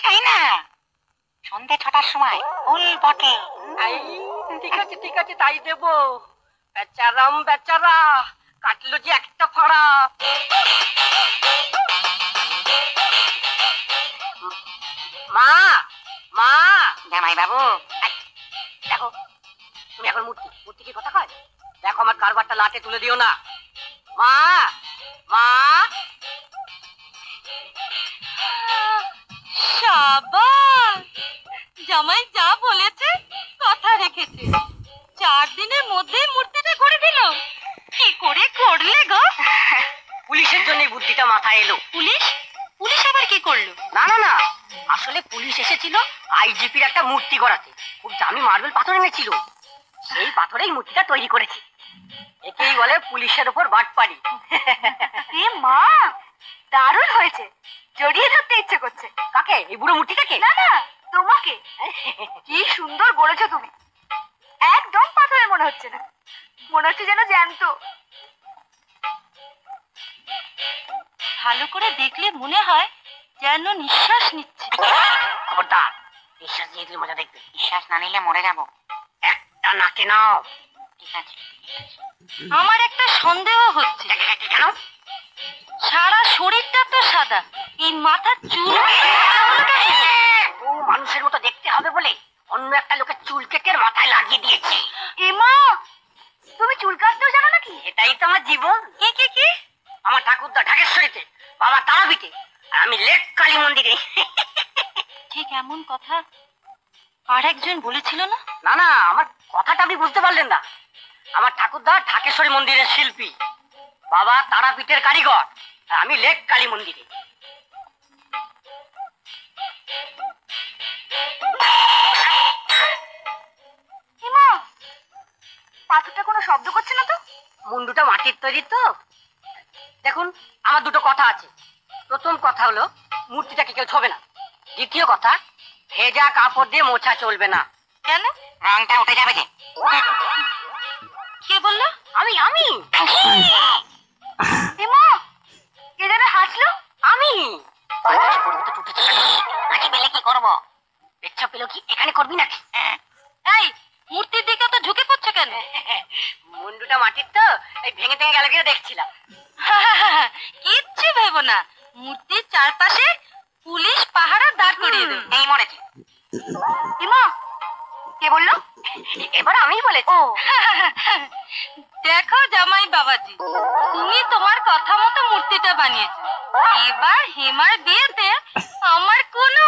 চাই না, সন্ধে 6টার সময় ফুল বটল। এই, ঠিক আছে তাই দেবো। বেচারাম বেচারা, কাটলো যে একটা ফাড়া। মা, মা, জামাই বাবু, দেখো তুমি এখন মূর্তি কি কথা কয়? দেখো আমার কারবারটা লাটে তুলে দিও না। মা, মা, সাবাস, জামাই যা বলেছে কথা রেখেছে। 4 দিনের মধ্যেই মূর্তিটা করে দিল। কি করে করলে গো? পুলিশের জন্য বুদ্ধিটা মাথায় এলো। পুলিশ? পুলিশ আবার কি করলো? না না না, আসলে পুলিশ এসেছিল আইজিপির একটা মূর্তি করাতে। খুব দামি মার্বেল পাথর এনেছিল, সেই পাথরেই মূর্তিটা তৈরি করেছি। একেই বলে পুলিশের ওপর বাটপাড়ি। এ মা, দারুণ হয়েছে। জড়িয়ে ধরতে ইচ্ছে করছে। কাকে? এই বুড়ো মূর্তিটাকে? না না, তোমাকে। কি সুন্দর গড়েছো তুমি, একদম পাথরের মনে হচ্ছে না, মনে হচ্ছে যেন জ্যান্ত। ভালো করে দেখলে মনে হয় যেন নিঃশ্বাস নিচ্ছে। খবরদার, নিঃশ্বাস নিয়ে তুই মজা দেখবে। নিঃশ্বাস না নিলে মরে যাব। একটা নাকে নাও। ঠিক আছে। আমার একটা সন্দেহ হচ্ছে। কেন? সারা শরীরটা তো সাদা, এই মাথার চুল ও মানুষের মতো দেখতে হবে বলে অন্য একটা লোকের চুল কেটে মাথায় লাগিয়ে দিয়েছি। এমা, তুমি চুল কাটতেও জানো নাকি? এটাই তো আমার জীবন। কি? আমার ঠাকুরদা ঢাকেশ্বরীতে, বাবা তারাপীঠে, আর আমি লেক কালী মন্দিরে। ঠিক এমন কথা আর একজন বলেছিল না? না না, আমার কথাটা আপনি বুঝতে পারলেন না। আমার ঠাকুরদা ঢাকেশ্বরী মন্দিরের শিল্পী, বাবা তারাপীঠের কারিগর, আর আমি লেক কালী মন্দিরে। এমা, পাথরটা কোনো শব্দ করছে না তো? মুন্ডুটা মাটির তৈরি তো। দেখুন, আমার দুটো কথা আছে। প্রথম কথা হলো মূর্তিটাকে কেউ ছবে না। দ্বিতীয় কথা, ভেজা কাপড় দিয়ে মোছা চলবে না। কেন? রংটা উঠে যাবে যে। কে বললো? আমি আমি এমা, কে যেন হাসলো? আমি নাকি পেলে কি করবো? ইচ্ছা পেলো কি এখানে করবি নাকি? এই, মূর্তির দিকে তো ঝুঁকে পড়ছে কেন? মুন্ডুটা মাটির তো, এই ভেঙে ভেঙে গেল কিনা দেখছিলাম। কিচ্ছু ভেবো না, মূর্তির চারপাশে পুলিশ পাহারা দাঁড় করিয়ে দেবে। এই মরেছে। এমা, কে বললো? এবার আমি বলেছি। ও, দেখো জামাই বাবাজি, তুমি তোমার কথা মতো মূর্তিটা বানিয়েছো। এবার হেমার বিয়েতে আমার কোনো